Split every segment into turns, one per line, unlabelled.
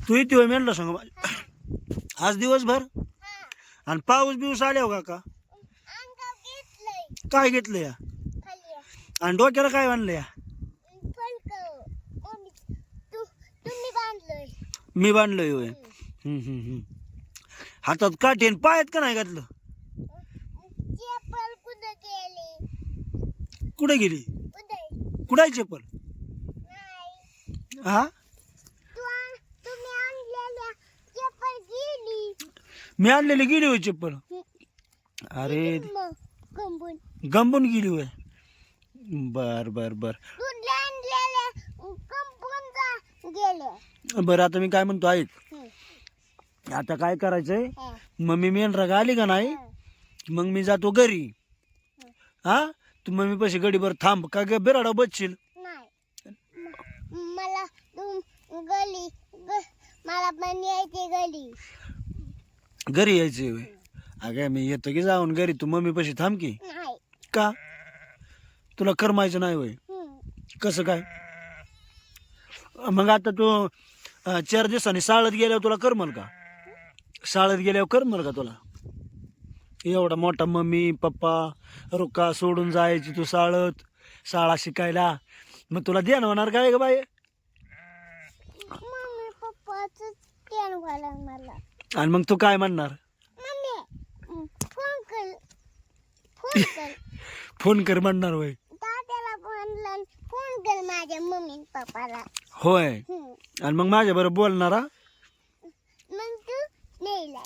तू इथे होय मेंढरा सांग आज दिवसभर आणि पाऊस बिऊस आल्या हो का काय घेतलं या आणि डोक्याला काय बांधलं या मी बांधलोय होय हातात काठी आणि पायात का नाही घातलं कुठे गेली कुठे चप्पल हा मी आणलेली गेली होय चप्पल अरे गंबून गेली होय बर बर बर बर आता मी काय म्हणतो ऐक आता काय करायचंय मम्मी मेंढरा आली का नाही मग मी जातो घरी हा तू मम्मी पैसे गडीभर थांब का ग बिराडा बसशील
मला गली मला पण यायची गली
घरी यायचे होय अगं मी येतो की जाऊन घरी तू मम्मी पैसे थांब की का तुला करमायचं नाही होय कसं काय मग आता तू 4 दिवसांनी शाळेत गेल्यावर तुला करमल का शाळेत गेल्यावर करमल का तुला एवढा मोठा मम्मी पप्पा रुका सोडून जायची तू शाळा शिकायला मग तुला ध्यान होणार काय ग बाई
मम्मी पप्पाच ध्यान व्हायला मला
आणि मग तू काय म्हणणार
मम्मी फोन कर
फोन कर म्हणणार होय
तात्याला फोन कर माझ्या मम्मी पप्पाला
होय आणि मग माझ्या बरोबर बोलणारा
मग तू न्यायला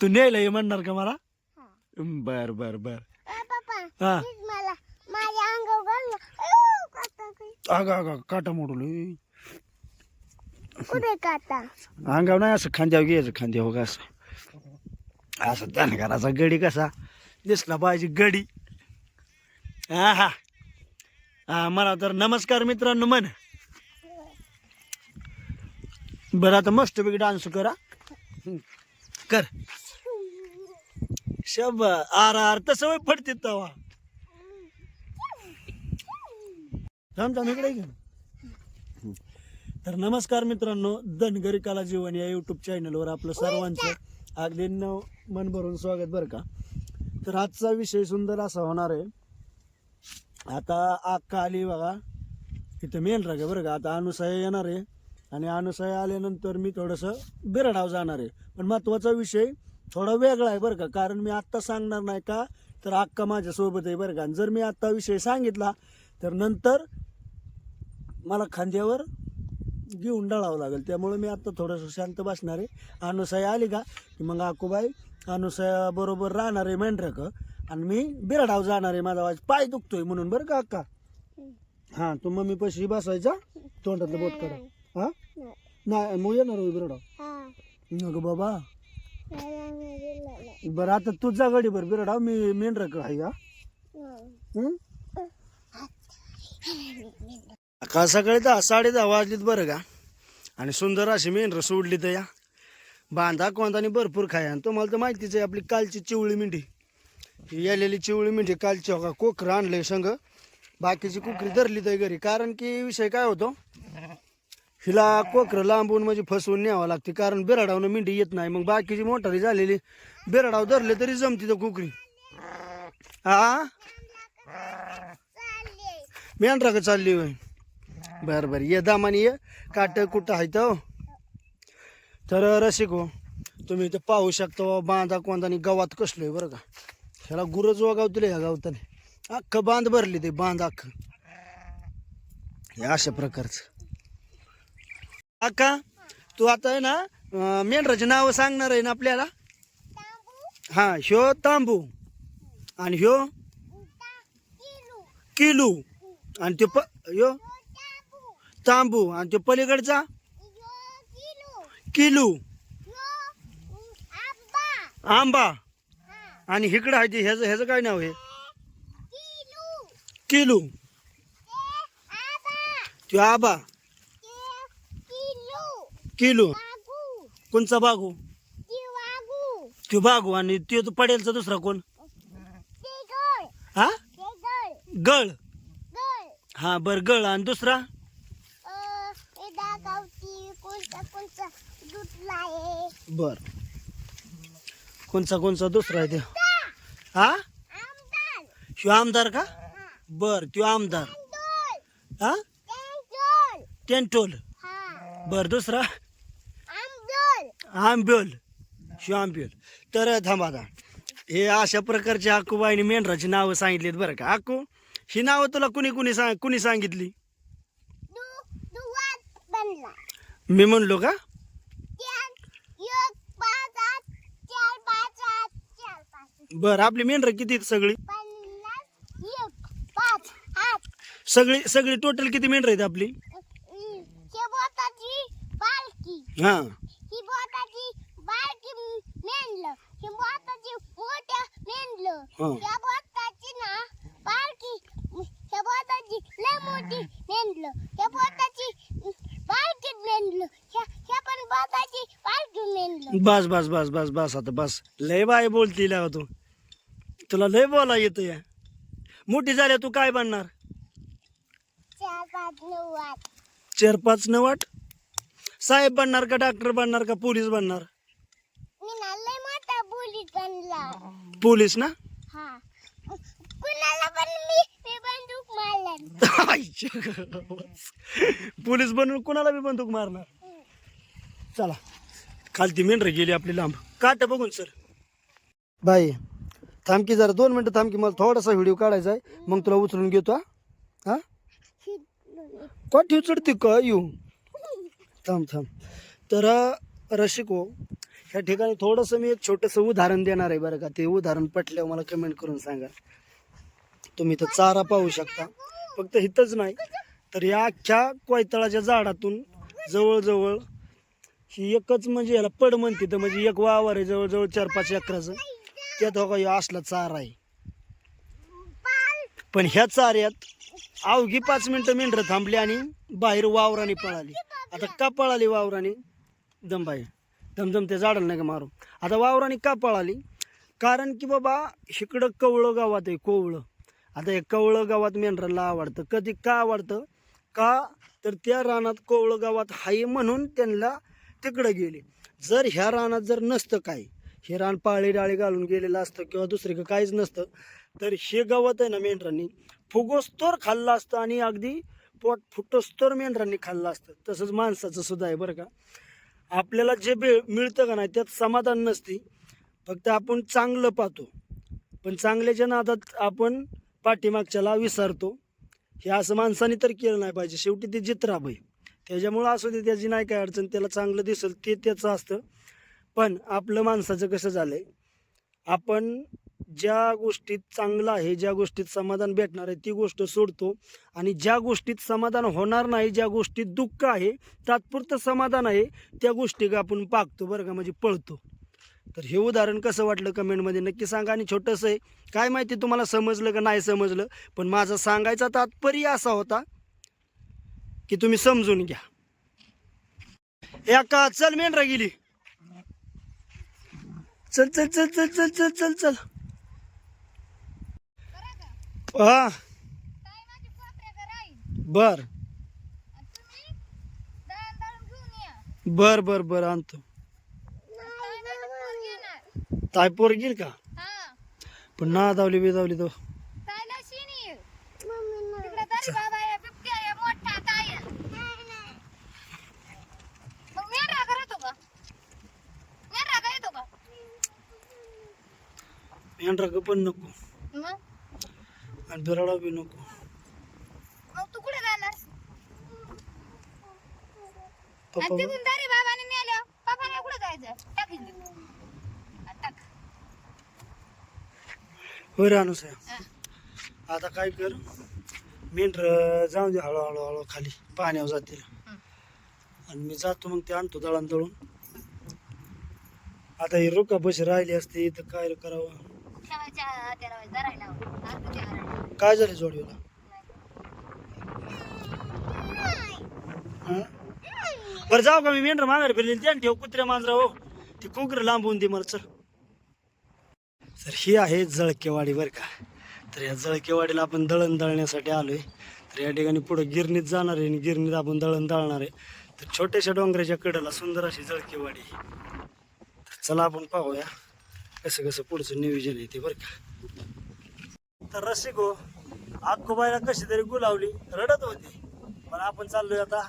तू न्यायला ये म्हणणार का मला बर बर बर
पप्पा
हा
मला माझ्या अंगावर
अगं अगं काटा मोडलं
कुठे काटा
अंगाव नाही असं खांद्यावर घ्यायचं खांद्यावर का असं असं धनगराचा गडी कसा दिसला पाहिजे गडी हा हा हा मला तर नमस्कार मित्रांनो म्हण बरं आता मस्तपैकी डान्स करा कर शब आर आर तसं वय पडते तवा थांब थांब इकडे घे तर नमस्कार मित्रांनो धनगरी कला जीवन या यूट्यूब चॅनलवर आपलं सर्वांचं अगदी मन भरून स्वागत बरं का तर आजचा विषय सुंदर असा होणार आहे आता अक्का आली बघा तिथं मेन राग बरं का आता अनुसया येणार आहे आणि अनुसया आल्यानंतर मी थोडंसं बिरडाव जाणार आहे पण महत्त्वाचा विषय थोडा वेगळा आहे बरं का कारण मी आत्ता सांगणार नाही का तर अक्का माझ्यासोबत आहे बरं का जर मी आत्ता विषय सांगितला तर नंतर मला खांद्यावर घेऊन डळावं लागेल त्यामुळे मी आत्ता थोडंसं शांत बसणार आहे अनुसया आली का की मग अक्कूबाई अनुसया बरोबर राहणार आहे मेंढराक आणि मी बिरडाव जाणार आहे माझा पाय दुखतोय म्हणून बरं का अक्का हां तू मम्मी पैसे बसायचा तोंडातलं बोट काढा हा नाही मग येणार होय बिरडाव नको बाबा बरं आता तुझा गाडी बरं बिरडाव मी मेंढराक आहे का सकाळी 10-10:30 वाजलीत बरं का आणि सुंदर अशी मेंढरं सोडली तर या बांधा कोणतानी भरपूर खाय आणि तुम्हाला तर माहितीच आहे आपली कालची चिवळी मेंढी यालेली चिवळी मेंढी कालची हो का कोकरं आणलंय संग बाकीची कुकरी धरली तर घरी कारण की विषय काय होतो हिला कोकरं लांबून म्हणजे फसवून न्यावं लागते कारण बिराडावनं मेंढी येत नाही मग बाकीची मोठारी झालेली बिराडाव धरले तरी जमती तर कुकरी हा मेंढरा का चालली होय बरं बरं ये दामानी ये काट कुठं आहे तर रसिक हो तुम्ही इथं पाहू शकता बांधा कोणतानी गावात कसलोय बरं का ह्याला गुरज वगावतील ह्या गावताने अख्खं बांध भरली ते बांध अख्खं हे अशा प्रकारचं अक्का तू आता आहे ना मेंढराचे नाव सांगणार आहे ना आपल्याला हा ह्यो तांबू आणि ह्यो किलू आणि ते ह्यो तांबू आणि ते पलीकडचा किलू आंबा आणि इकडं आहे ते ह्याचं काय नाव आहे किलू तो आबा किलू कोणचा बागू तो बागू आणि ते तो पडेलचा दुसरा कोण हा गळ हा बर गळ आणि दुसरा बर. कोणचा दुसरा आहे ते? हा,
आमदार
ह्यो आमदार का? बर, त्यो आमदार. हा,
टेंटोल
टेंटोल.
हा
बर, दुसरा
आमदोल
आंब्योल. ह्यो आंब्योल. तर थांबा आता, हे अशा प्रकारच्या आकूबाईने मेंढराची नावं सांगितलीत बरं का. आकू, ही नावं तुला कुणी सांगितली?
दुवात बनला
मी म्हणलो का?
1 5 8 4 5 8 4 5
बर, आपली मेंढर किती आहेत सगळी?
50 1 5 8
सगळी टोटल किती मेंढर आहेत आपली?
ही बोटाची बालकी
हा,
ही बोटाची बालकी मेंढलं ही बोटाची मोठ्या मेंढलं
हा.
या बोटाची ना बालकी ह्या बोटाची लय मोठी मेंढलं ह्या बोटाची बालकी मेंढलं ह्या पण बोटाची बालकी मेंढलं.
बस बस बस बस बस आता बस. लय बाय बोलती लागा तू. तुला लय बोला येतं या. मोठी झाल्या तू काय बनणार?
4 5 9 8
4 5 9 8. साहेब बनणार का, डॉक्टर बनणार का, पोलीस बनणार?
मी ना लय मोठा बुली बनला.
पोलीस ना?
हा कुणाला पण मी बंदूक मारला.
पोलीस बनून कोणाला बी बंदूक मारणार. चला, खालती मेंढर गेली आपली लांब. काट बघून सर. बाई थांबकी जरा 2 मिनिटं थांबकी, मला थोडासा व्हिडिओ काढायचा आहे, मग तुला उचलून घेतो. हा, काठी चढते का येऊ? थांब. तर रसिको, ह्या ठिकाणी थोडंसं मी एक छोटंसं उदाहरण देणार आहे बरं का. ते उदाहरण पटल्यावर मला कमेंट करून सांगा. तुम्ही तर चारा पाहू शकता. फक्त इथंच नाही तर या अख्ख्या कोयतळाच्या झाडातून जवळजवळ ही एकच, म्हणजे याला पड म्हणते तर, म्हणजे एक वावर आहे जवळजवळ 4 5 एकराचं. त्यात हो का असला चारा आहे. पण ह्या चाऱ्यात अवघी 5 मिनिटं मेंढरं थांबली आणि बाहेर वावराने पळाली. आता का पळाली वावराने? दमबाई दमदम त्या झाडाला नाही का मारू. आता वावराने का पळाली? कारण की बाबा इकडं कवळं गावात आहे, कोवळं. आता हे कवळं गावात मेंढराला आवडतं. कधी का आवडतं? का तर त्या रानात कोवळं गावात हाय म्हणून त्यांना तिकडं गेले. जर ह्या रानात जर नसतं काय, हे रान पाळी डाळी घालून गेलेलं असतं किंवा दुसरीकडे काहीच नसतं, तर हे गावात आहे ना मेंढरांनी फुगोस्तोर खाल्लं असतं आणि अगदी पोट फुटोस्तोर मेंढरांनी खाल्लं असतं. तसंच माणसाचं सुद्धा आहे बरं का. आपल्याला जे मिळतं का नाही त्यात समाधान नसते. फक्त आपण चांगलं पाहतो, पण चांगल्याच्या नादात आपण पाठीमागच्याला विसरतो. हे असं माणसाने तर केलं नाही पाहिजे. शेवटी ते जित्राब आहे, त्याच्यामुळं असू दे, त्याची नाही काय अडचण. त्याला चांगलं दिसेल ते त्याचं असतं. पण आपलं माणसाचं कसं झालंय, आपण ज्या गोष्टीत चांगलं आहे, ज्या गोष्टीत समाधान भेटणार आहे ती गोष्ट सोडतो, आणि ज्या गोष्टीत समाधान होणार नाही, ज्या गोष्टीत दुःख आहे, तात्पुरतं समाधान आहे, त्या गोष्टी आपण पाकतो बरं का, म्हणजे पळतो. तर हे उदाहरण कसं वाटलं कमेंटमध्ये नक्की सांगा. आणि छोटंसं आहे, काय माहिती तुम्हाला समजलं का नाही समजलं, पण माझा सांगायचा तात्पर्य असा होता की तुम्ही समजून घ्या. एका चल मेंढरा गेली. चल चल चल चल चल चल चल चल. हा, बर बर बर बर आणतो. ताय पोर गेल का? पण ना दावली बिदावली तो. मेंढरा पण नको आणि बिराडा बी नको.
तू कुठे जाणार?
पप्पा
बाबाने नेलं पप्पाने कुठे जायचं? टाकीन टाक.
होय रानू साहेब. आता काय कर, मेंढर जाऊन दे हळूहळू हळू खाली पाण्यावर जातील, आणि मी जातो मग ते आणतो दळण दळून. आता ही रोका पैसे राहिली असते तर काय करावं. काय झालं जोडीला? बरं जाऊ का, मी मेंढर माघारी फिरली त्यान ठेव कुत्र्या मांजरा. हो ती कुकर लांबून दे मला. चल तर ही आहे जळकेवाडी बरं का. तर या जळकेवाडीला आपण दळण दळण्यासाठी आलोय. तर या ठिकाणी पुढे गिरणीत जाणार आहे आणि गिरणीत आपण दळण दळणार आहे. तर छोट्याशा डोंगराच्या कडेला सुंदर अशी जळकेवाडी. चला आपण पाहूया कसं कसं पुढचं नियोजन आहे ते बरं का. तर रसिको अक्कूबाईला कशी तरी गुलावली रडत होती, पण आपण चाललोय आता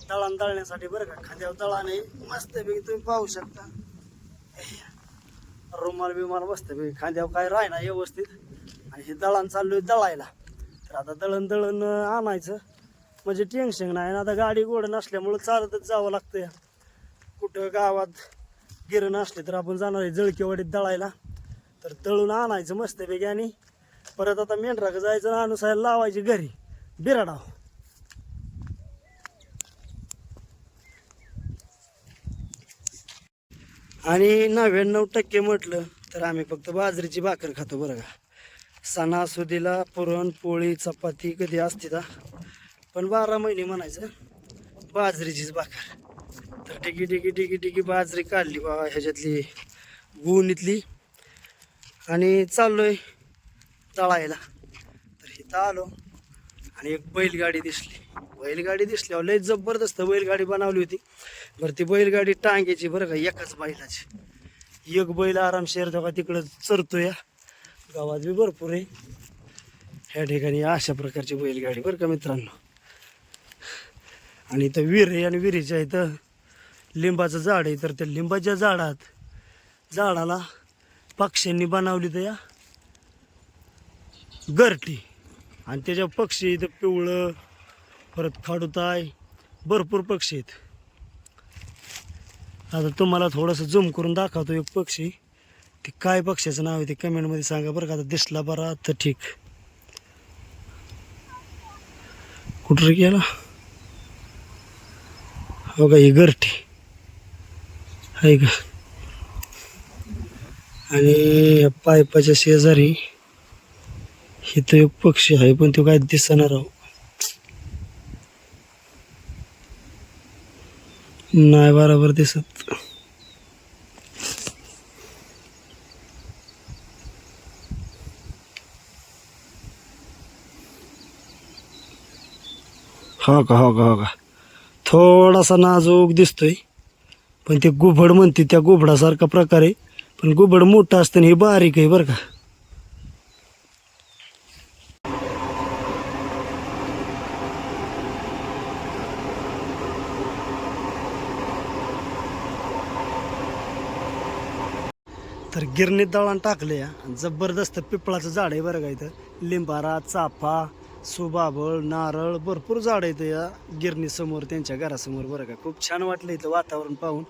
दळण दळण्यासाठी बरं का. खांद्यावर दळाने मस्तपैकी तुम्ही पाहू शकता, रुमाल बिमाल मस्तपैकी खांद्यावर काय राहिना व्यवस्थित. आणि हे दळण चाललोय दळायला. तर आता दळण दळण आणायचं म्हणजे टेन्शन नाही. आणि आता गाडी गोड नसल्यामुळं चालतच जावं लागतं. कुठं गावात गिरण असले तर आपण जाणार आहे जळकेवाडीत दळायला. तर दळून आणायचं मस्तपैकी आणि परत आता मेंढराक जायचं अनुसार लावायची घरी बिराडाव. आणि 99% म्हटलं तर आम्ही फक्त बाजरीची भाकर खातो बरं का. सणासुदीला पुरण पोळी चपाती कधी असते का, पण 12 महिने म्हणायचं बाजरीचीच भाकर. तर टिकी टिकी टिकी टिकी बाजरी काढली बाबा ह्याच्यातली गुणीतली आणि चाललोय तळायला. तर इथं आलो आणि एक बैलगाडी दिसली. बैलगाडी दिसल्यावर लय जबरदस्त बैलगाडी बनवली होती बरं. ती बैलगाडी टांग्याची बरं का, एकाच बैलाची. एक बैल आरामशीर तेव्हा तिकडं चरतोय. गावात बी भरपूर आहे ह्या ठिकाणी अशा प्रकारची बैलगाडी बरं का मित्रांनो. आणि इथं विहीर आहे आणि विहिरीच्या इथं लिंबाचं झाड आहे. तर त्या लिंबाच्या झाडाला पक्ष्यांनी बनवली तर या घरटी. आणि त्याच्या पक्षी इथं पिवळं परत खाडूताय भरपूर पक्षी आहेत. आता तुम्हाला थोडंसं झूम करून दाखवतो एक पक्षी. ते काय पक्ष्याचं नाव आहे ते कमेंटमध्ये सांगा बरं का. आता दिसला बरा तर ठीक. कुठं गेला हो का, ही घरटी आहे का. आणि पायपाच्या शेजारी इथं एक पक्षी आहे पण तो काय दिसणार राव नाही बरोबर दिसत. हो का थोडासा नाजूक दिसतोय, पण ते गुबड म्हणते त्या गुबडासारखा प्रकार आहे. पण गुबड मोठं असतं आणि हे बारीक आहे बरं का. तर गिरणीत दळण टाकले आणि जबरदस्त पिपळाचं झाड आहे बरं का. इथं लिंबारा चाफा सुबाबळ नारळ भरपूर झाड आहेत या गिरणी समोर त्यांच्या घरासमोर बरं का. खूप छान वाटलं इथं वातावरण पाहून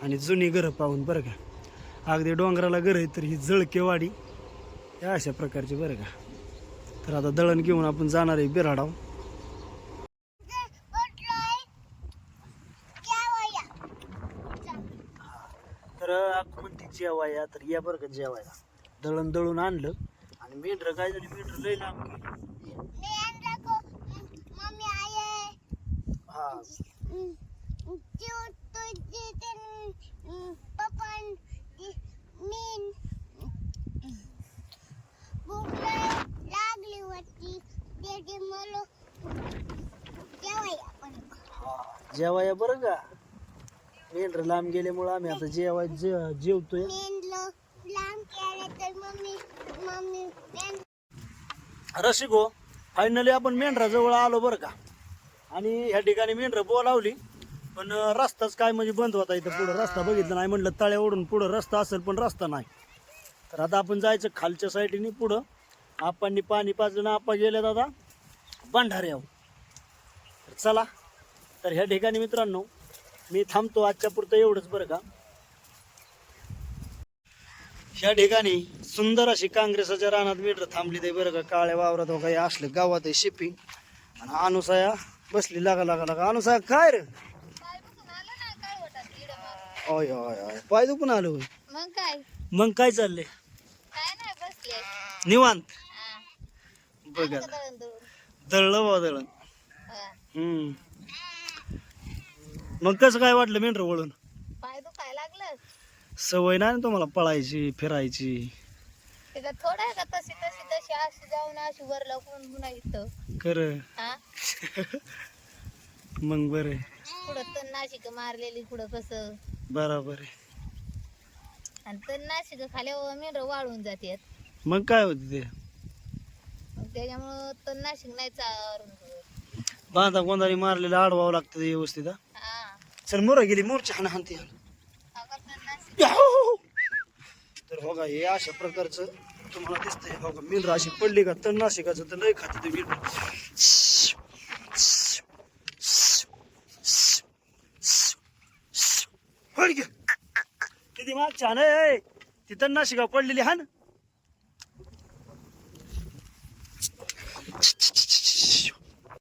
आणि जुनी घरं पाहून बरं का. अगदी डोंगराला घर आहे तर ही जळकेवाडी या अशा प्रकारची बरं का. तर आता दळण घेऊन आपण जाणार आहे बिराडाव. तर आपण म्हणते जेवाया, तर या बरं का जेवायला. दळण दळून आणलं आणि मेंढरं काय झाली, मेंढरं लय लांब गेली. हा जेवाया बरं का. मेंढरं लांब गेल्यामुळं आम्ही आता जेवतोय. रसिको फायनली आपण मेंढराजवळ आलो बरं का. आणि ह्या ठिकाणी मेंढरं बोलावली पण रस्ताच काय म्हणजे बंद होता. इथं पुढं रस्ता बघितला नाही, म्हणलं तळ्या ओढून पुढं रस्ता असेल पण रस्ता नाही. तर आता आपण जायचं खालच्या साईडनी पुढं. आपांनी पाणी पाजलं ना आपा गेले दादा भंडाऱ्यावर. तर चला, तर ह्या ठिकाणी मित्रांनो मी थांबतो आजच्या पुरतं एवढंच बरं का. ह्या ठिकाणी सुंदर अशी काँग्रेसाच्या रानात मेंढरं थांबली ते बरं का. काळ्या वावरात हो काही असले गावात आहे शिपिंग. आणि अनुसाया बसली लागा अनुसाया काय रे. ओय पाय दुखून आलो. मग काय चाललंय निवांत बघा. दळलं बा दळण. मग कसं काय वाटलं मेंढर वळून.
पाय दुखाय लागलं.
सवय नाही ना तुम्हाला पळायची फिरायची.
तिथं थोडं आहे का तशी अशी जाऊन अशी वर लावून पुन्हा इथं
खरं मग बरं
पुढं तर नाशिक मारलेली पुढं कसं
बरोबर आहे.
आणि तर नाशिक खाल्यावर मेंढर वाळून जातात
मग काय होते ते
मग त्याच्यामुळं तर नाशिक नाही चारून होत.
बांधा गोंधारी मारलेलं आडवावं लागतं व्यवस्थित हा.
हा
चल मोर गेली मोरची हाण हाणते
अगं तर नाशिक
तर हो का हे अशा प्रकारचं तुम्हाला दिसतंय हो का मेंढर अशी पडली का तणनाशकाचं तर नाही खात ते मेंढर किती माग छान आहे ती तणनाशिका पडलेली हान